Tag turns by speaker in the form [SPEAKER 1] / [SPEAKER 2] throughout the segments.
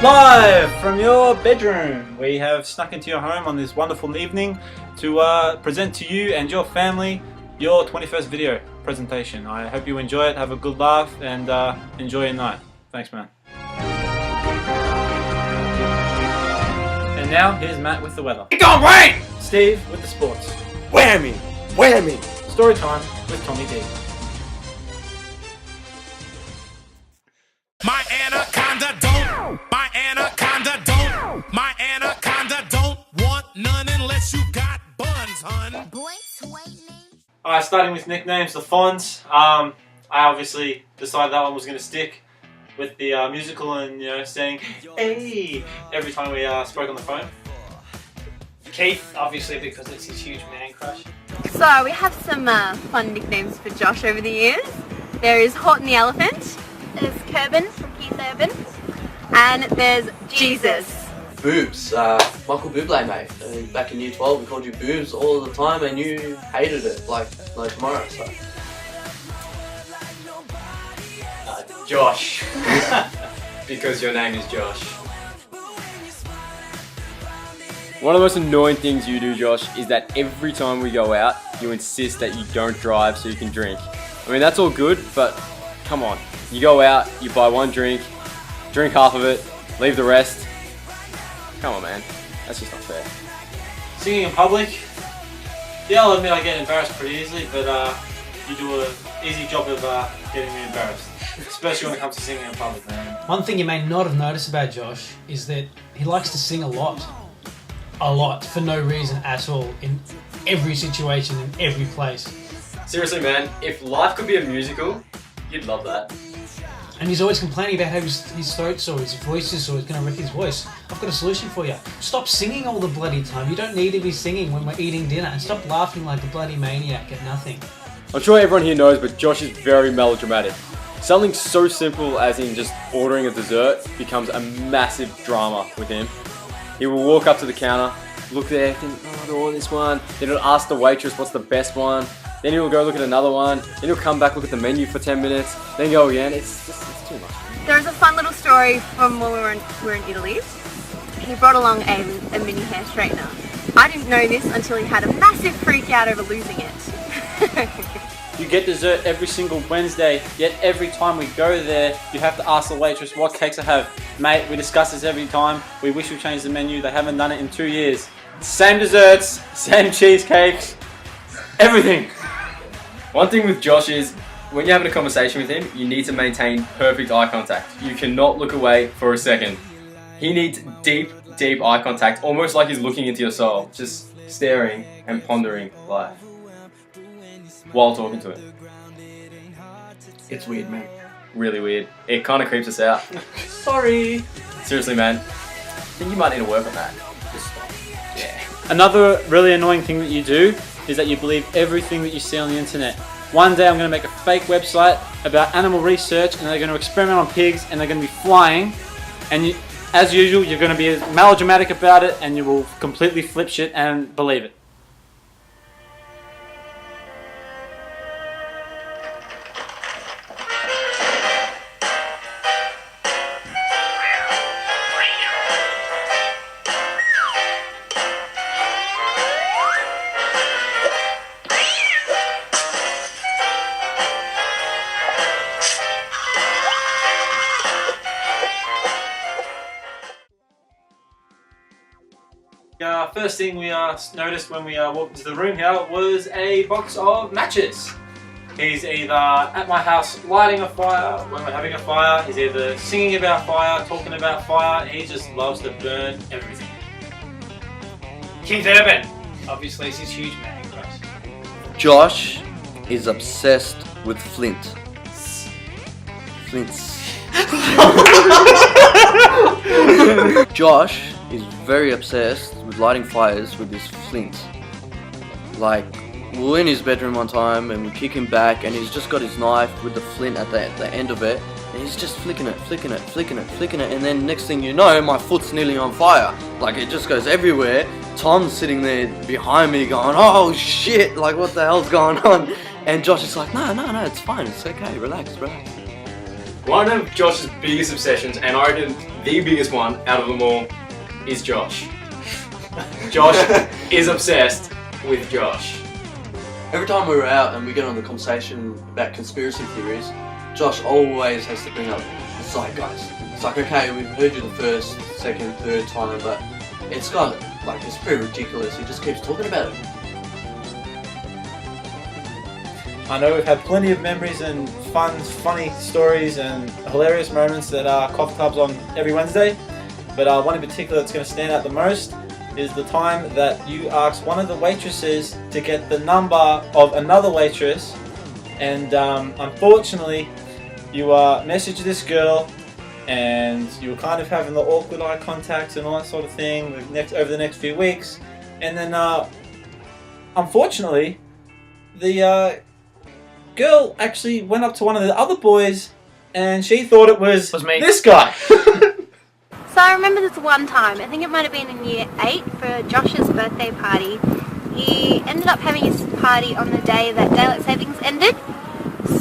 [SPEAKER 1] Live from your bedroom, we have snuck into your home on this wonderful evening to present to you and your family your 21st video presentation. I hope you enjoy it, have a good laugh, and enjoy your night. Thanks, man. And now, here's Matt with the weather.
[SPEAKER 2] It don't rain!
[SPEAKER 1] Steve with the sports.
[SPEAKER 2] Whammy! Whammy!
[SPEAKER 1] Story time with Tommy D.
[SPEAKER 3] My anaconda don't. My anaconda don't. My anaconda don't want none unless you got buns, hun.
[SPEAKER 1] Alright, starting with nicknames, the Fonz. I obviously decided that one was going to stick with the musical and, you know, saying "hey" every time we spoke on the phone.
[SPEAKER 4] Keith, obviously, because it's his huge man crush.
[SPEAKER 5] So we have some fun nicknames for Josh over the years. There is Horton the Elephant, there's Kerbin from Keith Urban, and there's Jesus.
[SPEAKER 6] Boobs, Michael Bublé, mate. Back in year 12 we called you Boobs all the time and you hated it like no tomorrow, so.
[SPEAKER 4] Josh. Because your name is Josh.
[SPEAKER 7] One of the most annoying things you do, Josh, is that every time we go out, you insist that you don't drive so you can drink. I mean, that's all good, but come on. You go out, you buy one drink half of it, leave the rest. Come on, man. That's just not fair.
[SPEAKER 1] Singing in public. Yeah, I'll admit I get embarrassed pretty easily, but you do an easy job of getting me embarrassed. Especially when it comes to singing in public, man.
[SPEAKER 8] One thing you may not have noticed about Josh is that he likes to sing a lot. A lot, for no reason at all, in every situation, in every place.
[SPEAKER 7] Seriously, man, if life could be a musical, you'd love that.
[SPEAKER 8] And he's always complaining about how his throat sore, his voice is sore, he's going to wreck his voice. I've got a solution for you. Stop singing all the bloody time. You don't need to be singing when we're eating dinner. And stop laughing like a bloody maniac at nothing.
[SPEAKER 7] I'm sure everyone here knows, but Josh is very melodramatic. Something so simple as in just ordering a dessert becomes a massive drama with him. He will walk up to the counter, look there, think, oh, I'll order this one. Then he'll ask the waitress what's the best one. Then he'll go look at another one. Then he'll come back, look at the menu for 10 minutes. Then go again. It's too much.
[SPEAKER 5] There's a fun little story from when we were in Italy. He brought along a mini hair straightener. I didn't know this until he had a massive freak out over losing it.
[SPEAKER 1] You get dessert every single Wednesday, yet every time we go there, you have to ask the waitress what cakes I have. Mate, we discuss this every time. We wish we changed the menu. They haven't done it in 2 years. Same desserts, same cheesecakes, everything.
[SPEAKER 7] One thing with Josh is, when you're having a conversation with him, you need to maintain perfect eye contact. You cannot look away for a second. He needs deep, deep eye contact, almost like he's looking into your soul, just staring and pondering life while talking to him.
[SPEAKER 4] It's weird, man.
[SPEAKER 7] Really weird. It kind of creeps us out.
[SPEAKER 1] Sorry.
[SPEAKER 7] Seriously, man. I think you might need to work on that. Just stop. Yeah.
[SPEAKER 1] Another really annoying thing that you do is that you believe everything that you see on the internet. One day I'm going to make a fake website about animal research and they're going to experiment on pigs and they're going to be flying, and you, as usual, you're going to be melodramatic about it and you will completely flip shit and believe it. First thing we noticed when we walked into the room here was a box of matches. He's either at my house lighting a fire when we're having a fire, he's either singing about fire, talking about fire, he just loves to burn everything.
[SPEAKER 4] Keith Urban. Obviously, it's his huge man crush.
[SPEAKER 6] Josh is obsessed with flint. Flints. Josh is very obsessed with lighting fires with his flint. Like, we were in his bedroom one time and we kick him back and he's just got his knife with the flint at the end of it and he's just flicking it and then next thing you know my foot's nearly on fire. Like, it just goes everywhere. Tom's sitting there behind me going, oh shit, like what the hell's going on? And Josh is like, no, it's fine, it's okay, relax.
[SPEAKER 7] One of Josh's biggest obsessions, and I reckon the biggest one out of them all, is Josh. Josh is obsessed with Josh.
[SPEAKER 6] Every time we're out and we get on the conversation about conspiracy theories, Josh always has to bring up the zeitgeist. It's like, okay, we've heard you the first, second, third time, but it's pretty ridiculous. He just keeps talking about it.
[SPEAKER 1] I know we've had plenty of memories and funny stories and hilarious moments at our coffee clubs on every Wednesday, but one in particular that's going to stand out the most is the time that you asked one of the waitresses to get the number of another waitress, and unfortunately you messaged this girl and you were kind of having the awkward eye contacts and all that sort of thing over the next few weeks, and then unfortunately the girl actually went up to one of the other boys and she thought it was
[SPEAKER 4] me.
[SPEAKER 1] This guy.
[SPEAKER 5] So I remember this one time, I think it might have been in year 8 for Josh's birthday party. He ended up having his party on the day that daylight savings ended.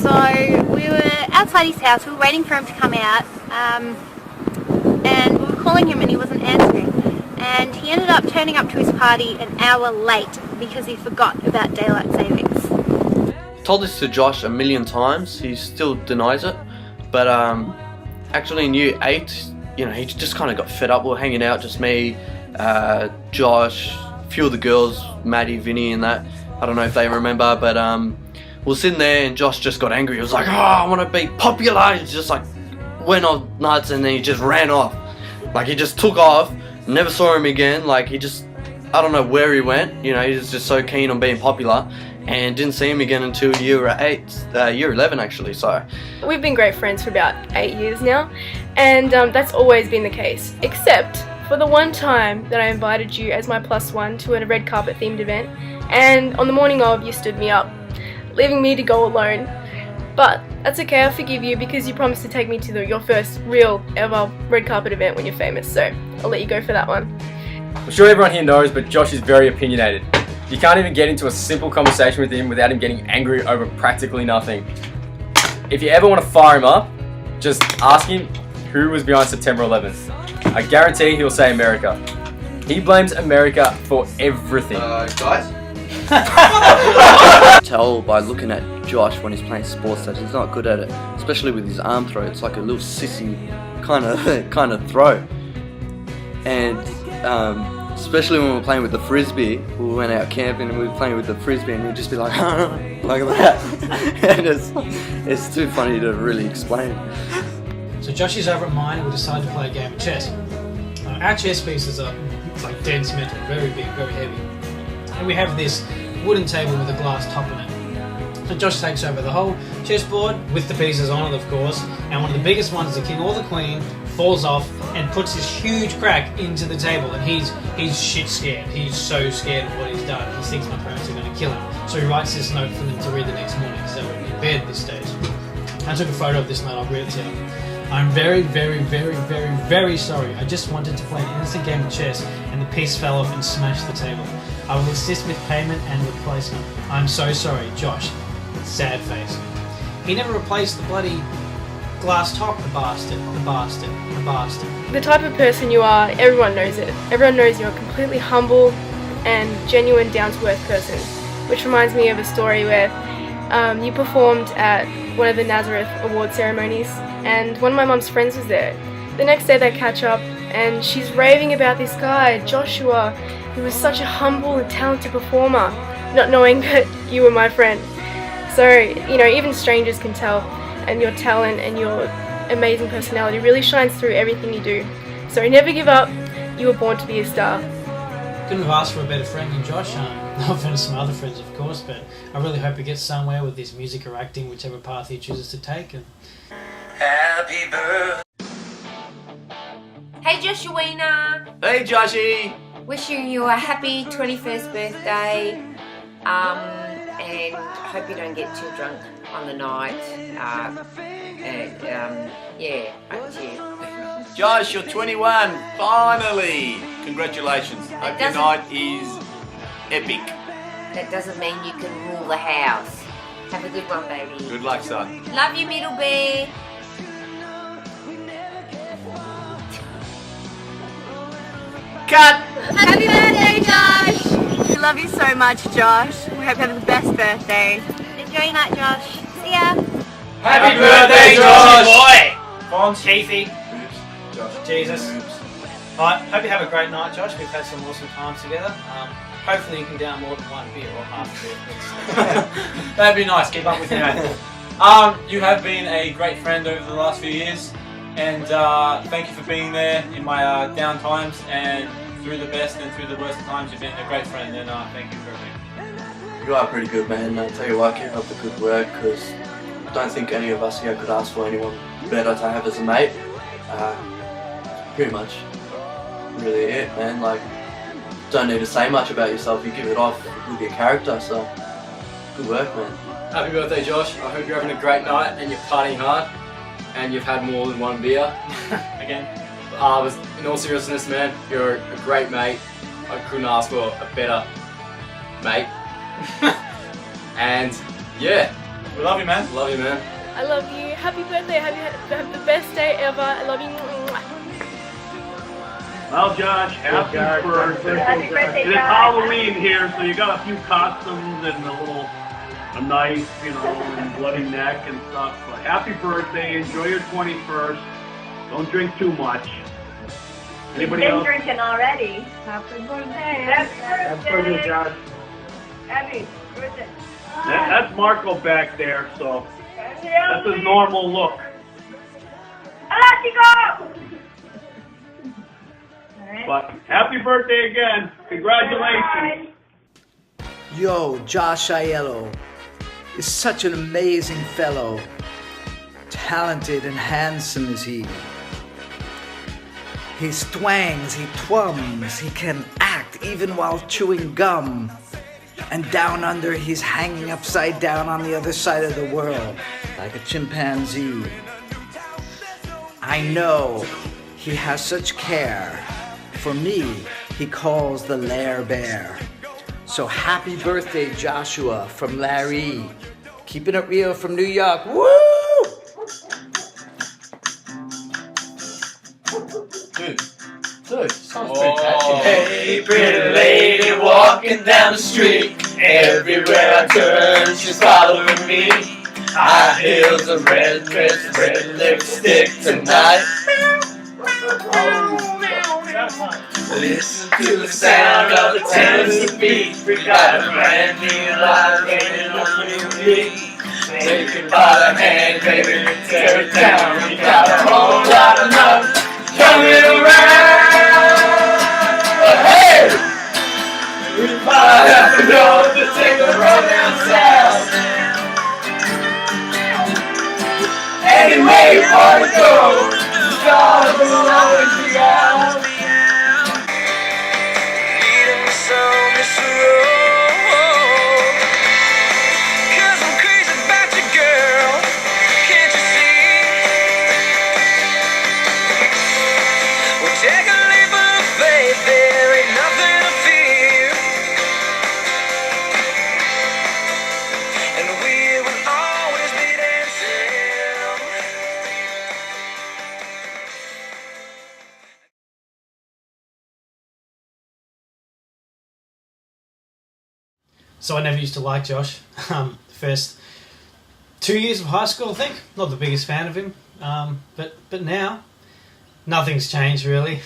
[SPEAKER 5] So we were outside his house, we were waiting for him to come out, and we were calling him and he wasn't answering. And he ended up turning up to his party an hour late because he forgot about daylight savings.
[SPEAKER 6] I told this to Josh a million times, he still denies it, but actually in year 8, you know, he just kind of got fed up. We were hanging out, just me, Josh, a few of the girls, Maddie, Vinny and that. I don't know if they remember, but we were sitting there and Josh just got angry. He was like, oh, I want to be popular. He just like went off nuts and then he just ran off. Like he just took off, never saw him again. Like he just, I don't know where he went. You know, he was just so keen on being popular and didn't see him again until year 11 actually, so.
[SPEAKER 9] We've been great friends for about 8 years now, and that's always been the case, except for the one time that I invited you as my +1 to a red carpet themed event, and on the morning of, you stood me up, leaving me to go alone. But that's okay, I'll forgive you because you promised to take me to your first real ever red carpet event when you're famous, so I'll let you go for that one.
[SPEAKER 7] I'm sure everyone here knows, but Josh is very opinionated. You can't even get into a simple conversation with him without him getting angry over practically nothing. If you ever want to fire him up, just ask him who was behind September 11th. I guarantee he'll say America. He blames America for everything.
[SPEAKER 6] Guys? Tell by looking at Josh when he's playing sports that he's not good at it, especially with his arm throw. It's like a little sissy kind of throw. And especially when we were playing with the frisbee, we went out camping and we were playing with the frisbee and we'd just be like, like that. And it's too funny to really explain.
[SPEAKER 8] So Josh is over at mine and we decided to play a game of chess. Our chess pieces are like dense metal, very big, very heavy. And we have this wooden table with a glass top on it. So Josh takes over the whole chessboard with the pieces on it, of course, and one of the biggest ones, the king or the queen, falls off and puts this huge crack into the table, and he's shit scared. He's so scared of what he's done. He thinks my parents are going to kill him. So he writes this note for them to read the next morning because they were in bed at this stage. I took a photo of this note, I'll read it to you. I'm very, very, very, very, very sorry. I just wanted to play an innocent game of chess and the piece fell off and smashed the table. I will assist with payment and replacement. I'm so sorry, Josh. Sad face. He never replaced the bloody glass top, the bastard, the bastard, the bastard.
[SPEAKER 9] The type of person you are, everyone knows it. Everyone knows you're a completely humble and genuine, down-to-earth person. Which reminds me of a story where you performed at one of the Nazareth award ceremonies and one of my mum's friends was there. The next day they catch up and she's raving about this guy, Joshua, who was such a humble and talented performer, not knowing that you were my friend. So, you know, even strangers can tell, and your talent and your amazing personality really shines through everything you do. So never give up, you were born to be a star.
[SPEAKER 8] Couldn't have asked for a better friend than Josh. I've found some other friends, of course, but I really hope he gets somewhere with his music or acting, whichever path he chooses to take. And
[SPEAKER 3] Happy birthday.
[SPEAKER 10] Hey Joshuina!
[SPEAKER 6] Hey Joshy!
[SPEAKER 10] Wishing you a happy 21st birthday, and hope you don't get too drunk on the night. Yeah, up to you.
[SPEAKER 11] Josh, you're 21, finally! Congratulations. Hope your night is epic.
[SPEAKER 10] That doesn't mean you can rule the house. Have a good one, baby.
[SPEAKER 11] Good luck, son.
[SPEAKER 10] Love you, middle bear.
[SPEAKER 11] Cut!
[SPEAKER 5] Happy birthday, Josh! We love you so much, Josh. We hope you have the best birthday. Enjoy your night, Josh. See ya!
[SPEAKER 4] Happy
[SPEAKER 11] birthday, Josh!
[SPEAKER 4] Boy! Bonds, Keithy. Jesus. Alright, hope you have a great night, Josh. We've had some awesome times together. Hopefully you can down more than one beer or half a beer.
[SPEAKER 1] That'd be nice. Keep up with me, mate. You have been a great friend over the last few years, and thank you for being there in my down times and through the best and through the worst times. You've been a great friend, and thank you for everything.
[SPEAKER 6] You are pretty good, man. I tell you what, keep up the good work, because I don't think any of us here could ask for anyone better to have as a mate. Pretty much really it, man. Like, don't need to say much about yourself. You give it off with your character, so good work, man.
[SPEAKER 7] Happy birthday, Josh. I hope you're having a great night and you're partying hard and you've had more than one beer.
[SPEAKER 1] Again.
[SPEAKER 7] In all seriousness, man, you're a great mate. I couldn't ask for a better mate. And yeah.
[SPEAKER 1] We love you, man.
[SPEAKER 7] Love you, man.
[SPEAKER 9] I love you. Happy birthday. Have the best day ever. I love you.
[SPEAKER 12] Well, Josh, happy birthday.
[SPEAKER 5] Happy birthday,
[SPEAKER 12] It's
[SPEAKER 5] Josh.
[SPEAKER 12] Halloween here, so you got a few costumes and a knife, and bloody neck and stuff. But happy birthday. Enjoy your 21st. Don't drink too much. Anybody else?
[SPEAKER 5] drinking already. Happy birthday.
[SPEAKER 12] Happy birthday, Josh.
[SPEAKER 5] Happy birthday.
[SPEAKER 12] That's Marco back there, so that's his normal look. But happy birthday again. Congratulations.
[SPEAKER 13] Yo, Josh Aiello is such an amazing fellow. Talented and handsome is he. He twangs, he twums, he can act even while chewing gum. And down under, he's hanging upside down on the other side of the world, like a chimpanzee. I know he has such care. For me, he calls the Lair Bear. So happy birthday, Joshua, from Larry. Keeping it real from New York. Woo!
[SPEAKER 6] Dude,
[SPEAKER 1] sounds pretty catchy.
[SPEAKER 6] Hey, pretty lady walking down the street. Everywhere I turn, she's following me. High heels, a red dress, red lipstick tonight. Listen to the sound of the Tennessee beat. We got a brand new life waiting on you. Take it by the hand, baby, tear it down. We got a whole lot of love coming around. Hey! We might have to go to take the road down south. Anyway you wanna go, God will always be out. Leading us on this road, 'cause I'm crazy about you, girl. Can't you see? Well, take a leap of faith, there ain't nothing to fear. And we will always be dancing.
[SPEAKER 8] So I never used to like Josh. First 2 years of high school, I think. Not the biggest fan of him. But now, nothing's changed really.